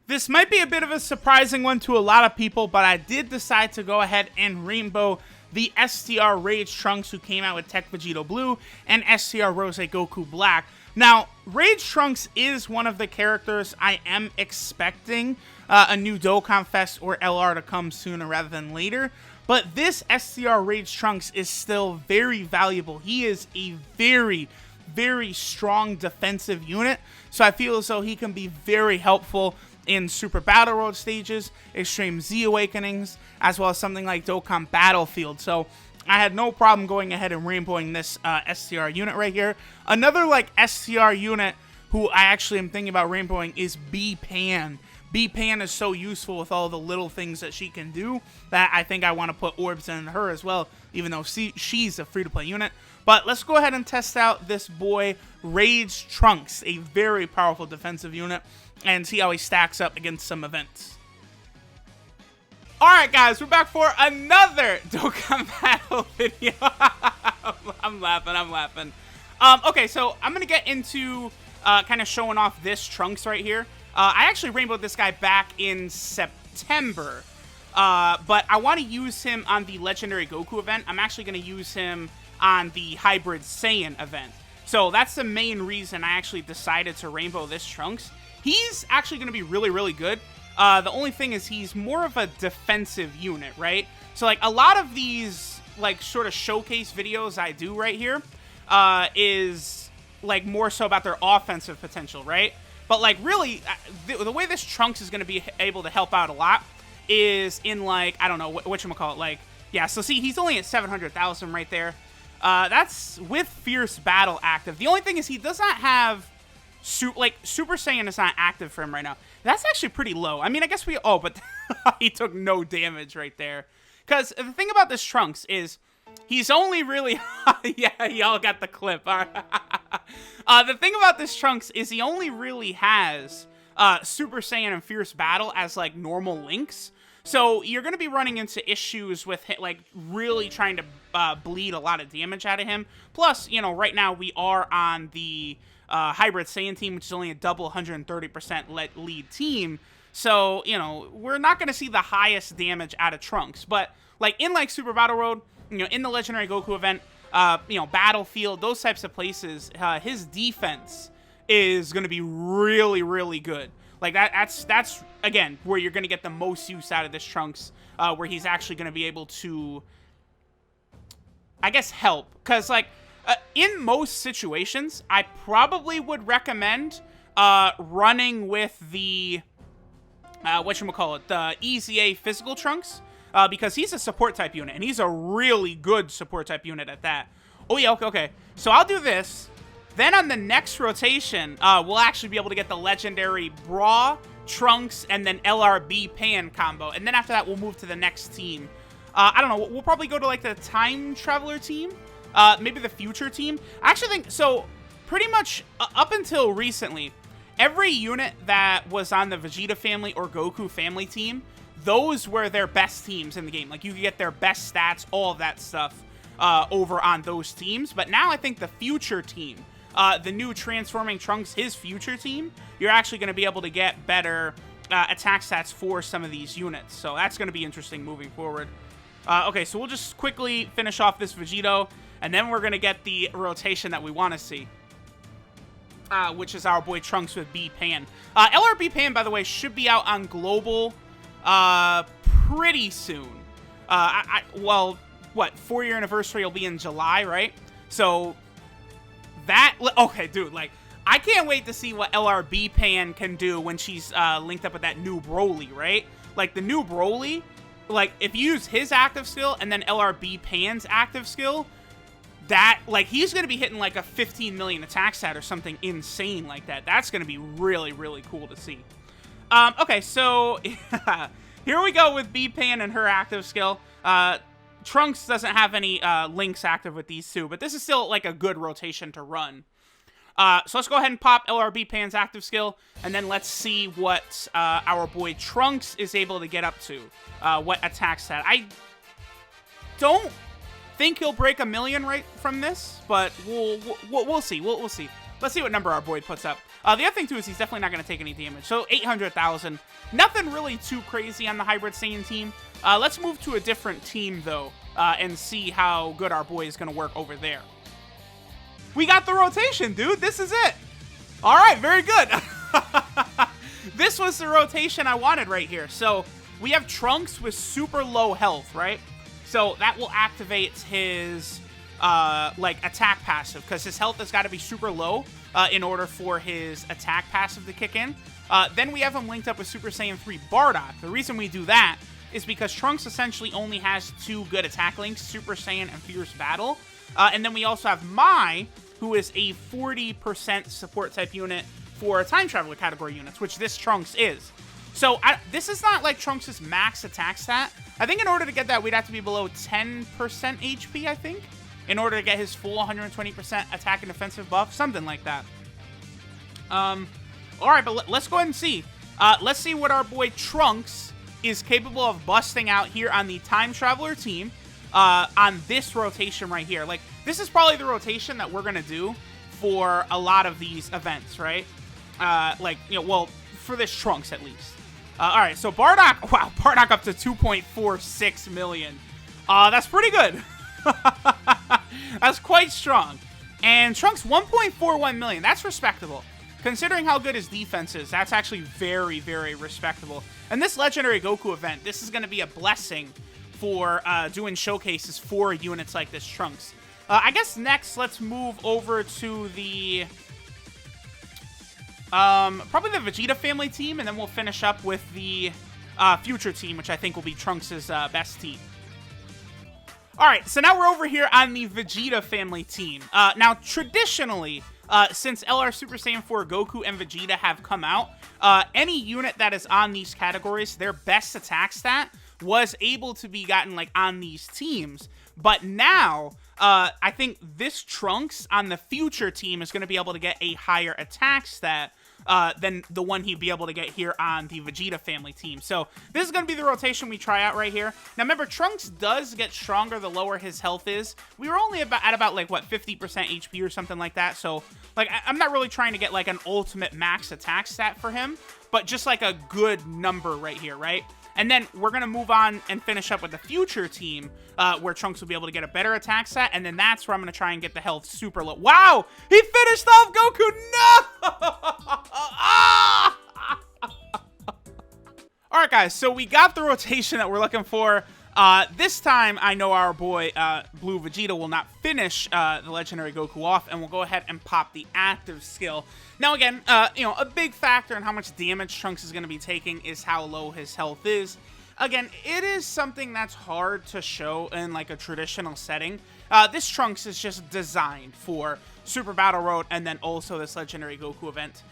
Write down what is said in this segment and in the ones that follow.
This might be a bit of a surprising one to a lot of people, but I did decide to go ahead and rainbow the STR Rage Trunks, who came out with Tech Vegito Blue, and STR Rose Goku Black. Now, Rage Trunks is one of the characters I am expecting a new Dokkan Fest or LR to come sooner rather than later, but this STR Rage Trunks is still very valuable. He is a very, very strong defensive unit, so I feel as though he can be very helpful in Super Battle Road stages, Extreme Z Awakenings, as well as something like Dokkan Battlefield. So I had no problem going ahead and rainbowing this STR unit right here. Another like STR unit who I actually am thinking about rainbowing is B-Pan. B-Pan is so useful with all the little things that she can do that I think I want to put orbs in her as well, even though she's a free-to-play unit. But let's go ahead and test out this boy, Rage Trunks, a very powerful defensive unit, and see how he stacks up against some events. Alright guys, we're back for another Dokkan Battle video. I'm laughing. Okay, so I'm going to get into kind of showing off this Trunks right here. I actually rainbowed this guy back in September, but I want to use him on the Legendary Goku event. I'm actually going to use him on the Hybrid Saiyan event. So that's the main reason I actually decided to rainbow this Trunks. He's actually going to be really, really good. The only thing is he's more of a defensive unit, right? So like a lot of these like sort of showcase videos I do right here is like more so about their offensive potential, right? But like really the way this Trunks is going to be able to help out a lot is in like, I don't know, whatchamacallit, like, yeah, so see, he's only at 700,000 right there. That's with Fierce Battle active. The only thing is he does not have Super Saiyan is not active for him right now. That's actually pretty low. I mean, I guess but he took no damage right there. Because the thing about this Trunks is he's only really, yeah, y'all got the clip. The thing about this Trunks is he only really has Super Saiyan and Fierce Battle as like normal links. So you're going to be running into issues with like really trying to bleed a lot of damage out of him. Plus, you know, right now we are on the Hybrid Saiyan team, which is only a double 130% lead team. So, you know, we're not going to see the highest damage out of Trunks. But, like, in, like, Super Battle Road, you know, in the Legendary Goku event, you know, Battlefield, those types of places, his defense is going to be really, really good. Like, that's, again, where you're going to get the most use out of this Trunks, where he's actually going to be able to, I guess, help. Because, like, in most situations, I probably would recommend running with the, the EZA Physical Trunks, because he's a support type unit, and he's a really good support type unit at that. Oh yeah, okay. So I'll do this. Then on the next rotation, we'll actually be able to get the Legendary Bra, Trunks, and then LRB Pan combo. And then after that, we'll move to the next team. I don't know, we'll probably go to like the Time Traveler team. Maybe the Future team. I actually think, so pretty much up until recently, every unit that was on the Vegeta family or Goku family team, those were their best teams in the game. Like, you could get their best stats, all of that stuff, over on those teams. But now I think the Future team, the new Transforming Trunks, his Future team, you're actually going to be able to get better attack stats for some of these units. So that's going to be interesting moving forward. Okay, so we'll just quickly finish off this Vegito, and then we're going to get the rotation that we want to see, which is our boy Trunks with B-Pan. LRB Pan, by the way, should be out on Global pretty soon. Well, what, 4-year anniversary will be in July, right? So, that, okay, dude, like, I can't wait to see what LRB Pan can do when she's linked up with that new Broly, right? Like, the new Broly, like, if you use his active skill and then LRB Pan's active skill, that, like, he's going to be hitting, like, a 15 million attack stat or something insane like that. That's going to be really, really cool to see. Okay, so, here we go with B-Pan and her active skill. Trunks doesn't have any links active with these two, but this is still, like, a good rotation to run. So let's go ahead and pop LRB Pan's active skill, and then let's see what our boy Trunks is able to get up to. What attack stat. I don't think he'll break 1 million right from this, but we'll see. We'll see. let's see what number our boy puts up. The other thing, too, is he's definitely not going to take any damage. So 800,000. Nothing really too crazy on the Hybrid Saiyan team. Let's move to a different team, though, and see how good our boy is going to work over there. We got the rotation, dude. This is it. All right, very good. This was the rotation I wanted right here. So we have Trunks with super low health, right? So that will activate his like attack passive, because his health has got to be super low in order for his attack passive to kick in. Then we have him linked up with Super Saiyan 3 Bardock. The reason we do that is because Trunks essentially only has 2 good attack links, Super Saiyan and Fierce Battle. And then we also have Mai, who is a 40% support type unit for Time Traveler category units, which this Trunks is. So this is not like Trunks' max attack stat. I think in order to get that, we'd have to be below 10% HP, I think, in order to get his full 120% attack and defensive buff, something like that. All right, but let's go ahead and see. Let's see what our boy Trunks is capable of busting out here on the Time Traveler team on this rotation right here. Like, this is probably the rotation that we're going to do for a lot of these events, right? Like, you know, well, for this Trunks at least. All right, so Bardock, wow, Bardock up to 2.46 million. That's pretty good. That's quite strong. And Trunks 1.41 million. That's respectable. Considering how good his defense is, that's actually very, very respectable. And this Legendary Goku event, this is going to be a blessing for doing showcases for units like this Trunks. I guess next, let's move over to the probably the Vegeta family team, and then we'll finish up with the future team, which I think will be Trunks' best team. All right, so now we're over here on the Vegeta family team. Now, traditionally, since LR Super Saiyan 4 Goku and Vegeta have come out, any unit that is on these categories, their best attack stat was able to be gotten like on these teams. But now, I think this Trunks on the future team is going to be able to get a higher attack stat than the one he'd be able to get here on the Vegeta family team. So this is going to be the rotation we try out right here. Now remember, Trunks does get stronger the lower his health is. We were only at about like, what, 50% HP or something like that. So like, I'm not really trying to get like an ultimate max attack stat for him, but just like a good number right here, right? And then we're going to move on and finish up with the future team, where Trunks will be able to get a better attack set, and then that's where I'm going to try and get the health super low. Wow! He finished off Goku! No! Alright, guys, so we got the rotation that we're looking for. This time, I know our boy, Blue Vegeta, will not finish the Legendary Goku off, and we'll go ahead and pop the active skill. Now, again, you know, a big factor in how much damage Trunks is going to be taking is how low his health is. Again, it is something that's hard to show in, like, a traditional setting. This Trunks is just designed for Super Battle Road and then also this Legendary Goku event.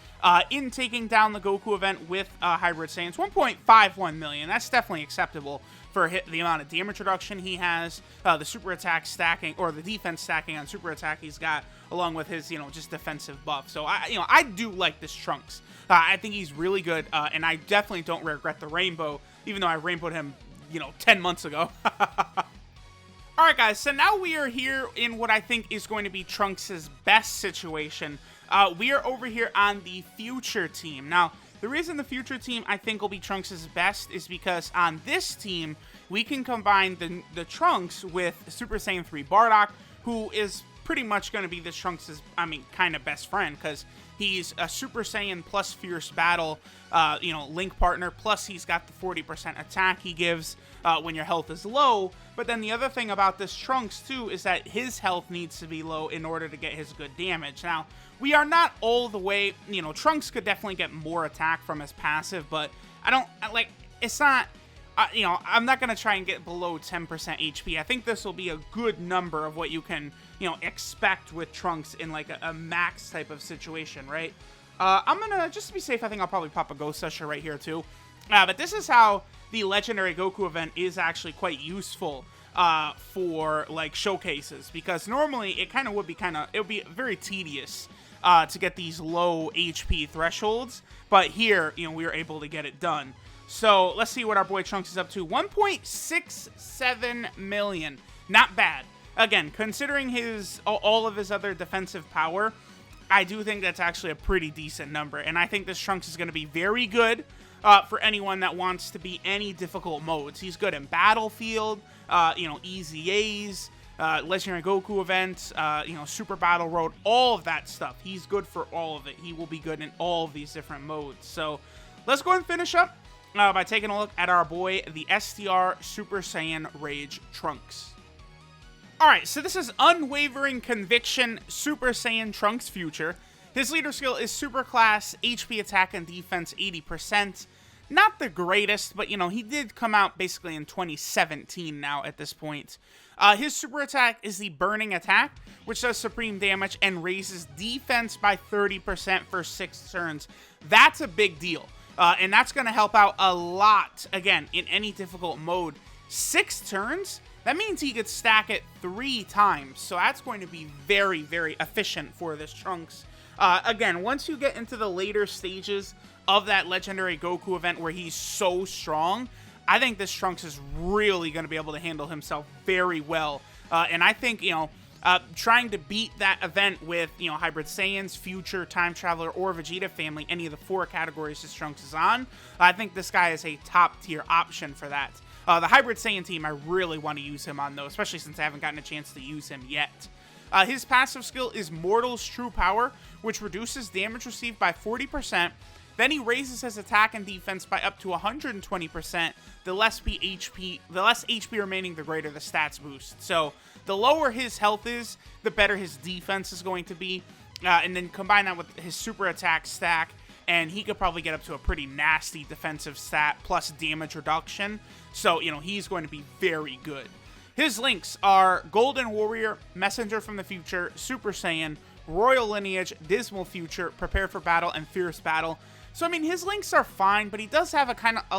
In taking down the Goku event with Hybrid Saiyans, 1.51 million. That's definitely acceptable for the amount of damage reduction he has, the super attack stacking, or the defense stacking on super attack he's got, along with his, you know, just defensive buff. So, I do like this Trunks. I think he's really good, and I definitely don't regret the rainbow, even though I rainbowed him, you know, 10 months ago. Alright, guys, so now we are here in what I think is going to be Trunks' best situation. We are over here on the future team. Now, the reason the future team I think will be Trunks' best is because on this team, we can combine the Trunks with Super Saiyan 3 Bardock, who is pretty much going to be this Trunks' kind of best friend, because he's a Super Saiyan plus Fierce Battle, you know, link partner, plus he's got the 40% attack he gives when your health is low. But then the other thing about this Trunks, too, is that his health needs to be low in order to get his good damage. Now, we are not all the way, you know, Trunks could definitely get more attack from his passive, but it's not, you know, I'm not going to try and get below 10% HP. I think this will be a good number of what you can, you know, expect with Trunks in, like, a max type of situation, right? I'm going to, just to be safe, I think I'll probably pop a Ghost Usher right here, too. But this is how the Legendary Goku event is actually quite useful for, like, showcases, because normally it kind of would be it would be very tedious to get these low HP thresholds, but here, you know, we were able to get it done. So let's see what our boy Trunks is up to. 1.67 million. Not bad. Again, considering all of his other defensive power, I do think that's actually a pretty decent number, and I think this Trunks is going to be very good for anyone that wants to be any difficult modes. He's good in Battlefield, Easy A's, Legendary Goku events, Super Battle Road, all of that stuff. He's good for all of it. He will be good in all of these different modes. So let's go ahead and finish up by taking a look at our boy, the STR Super Saiyan Rage Trunks. Alright, so this is Unwavering Conviction Super Saiyan Trunks Future. His leader skill is Super Class, HP Attack and Defense 80%. Not the greatest, but, he did come out basically in 2017 now at this point. His super attack is the Burning Attack, which does supreme damage and raises defense by 30% for 6 turns. That's a big deal, and that's going to help out a lot, again, in any difficult mode. 6 turns? That means he could stack it 3 times, so that's going to be very, very efficient for this Trunks. Again, once you get into the later stages of that Legendary Goku event where he's so strong, I think this Trunks is really going to be able to handle himself very well. And I think, trying to beat that event with, Hybrid Saiyans, Future, Time Traveler, or Vegeta family, any of the 4 categories this Trunks is on, I think this guy is a top-tier option for that. The Hybrid Saiyan team, I really want to use him on, though, especially since I haven't gotten a chance to use him yet. His passive skill is Mortal's True Power, which reduces damage received by 40%. Then he raises his attack and defense by up to 120%. The less HP remaining, the greater the stats boost. So the lower his health is, the better his defense is going to be. And then combine that with his super attack stack, and he could probably get up to a pretty nasty defensive stat plus damage reduction. So, he's going to be very good. His links are Golden Warrior, Messenger from the Future, Super Saiyan, Royal Lineage, Dismal Future, Prepare for Battle, and Fierce Battle. So, his links are fine, but he does have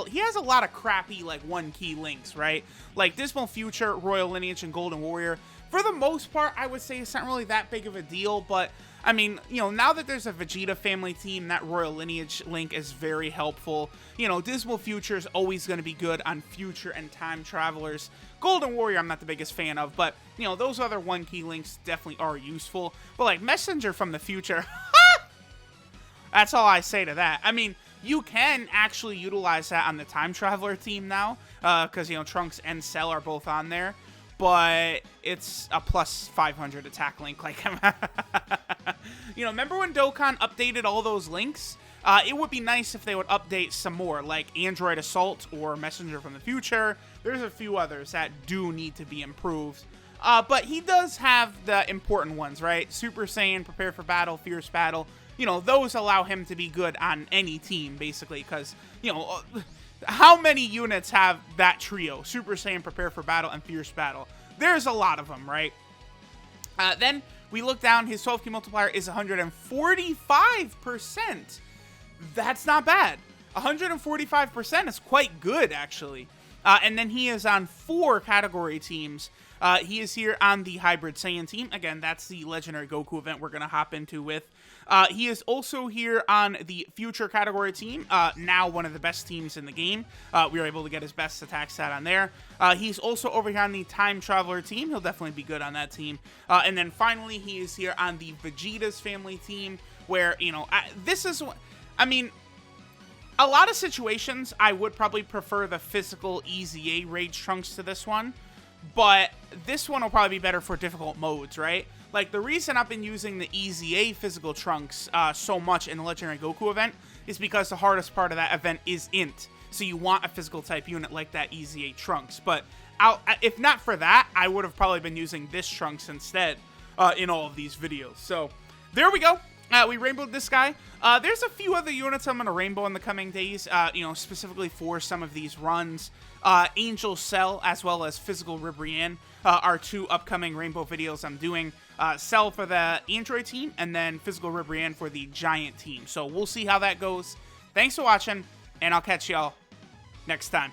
he has a lot of crappy, one-key links, right? Like Dismal Future, Royal Lineage, and Golden Warrior. For the most part, I would say it's not really that big of a deal, but, now that there's a Vegeta family team, that Royal Lineage link is very helpful. Dismal Future is always going to be good on Future and Time Travelers. Golden Warrior, I'm not the biggest fan of, but, those other one-key links definitely are useful. But, Messenger from the Future, that's all I say to that. You can actually utilize that on the Time Traveler team now, because, Trunks and Cell are both on there. But it's a plus 500 attack link. Remember when Dokkan updated all those links? It would be nice if they would update some more, like Android Assault or Messenger from the Future. There's a few others that do need to be improved. But he does have the important ones, right? Super Saiyan, Prepare for Battle, Fierce Battle. Those allow him to be good on any team, basically, because, how many units have that trio? Super Saiyan, Prepare for Battle, and Fierce Battle. There's a lot of them, right? Then we look down. His 12-key multiplier is 145%. That's not bad. 145% is quite good, actually. And then he is on 4 category teams. He is here on the Hybrid Saiyan team. Again, that's the Legendary Goku event we're going to hop into with. He is also here on the Future category team, now one of the best teams in the game. We were able to get his best attack stat on there. He's also over here on the Time Traveler team. He'll definitely be good on that team. And then finally, he is here on the Vegeta's family team, where, this is, a lot of situations, I would probably prefer the physical Easy A Rage Trunks to this one. But this one will probably be better for difficult modes, right? Like, the reason I've been using the Easy A physical Trunks so much in the Legendary Goku event is because the hardest part of that event is Int. So you want a physical type unit like that Easy A Trunks. But if not for that, I would have probably been using this Trunks instead in all of these videos. So, there we go. We rainbowed this guy. There's a few other units I'm going to rainbow in the coming days, specifically for some of these runs. Angel Cell, as well as Physical Ribrianne, are 2 upcoming rainbow videos I'm doing. Cell for the Android team, and then Physical Ribrianne for the Giant team. So we'll see how that goes. Thanks for watching, and I'll catch y'all next time.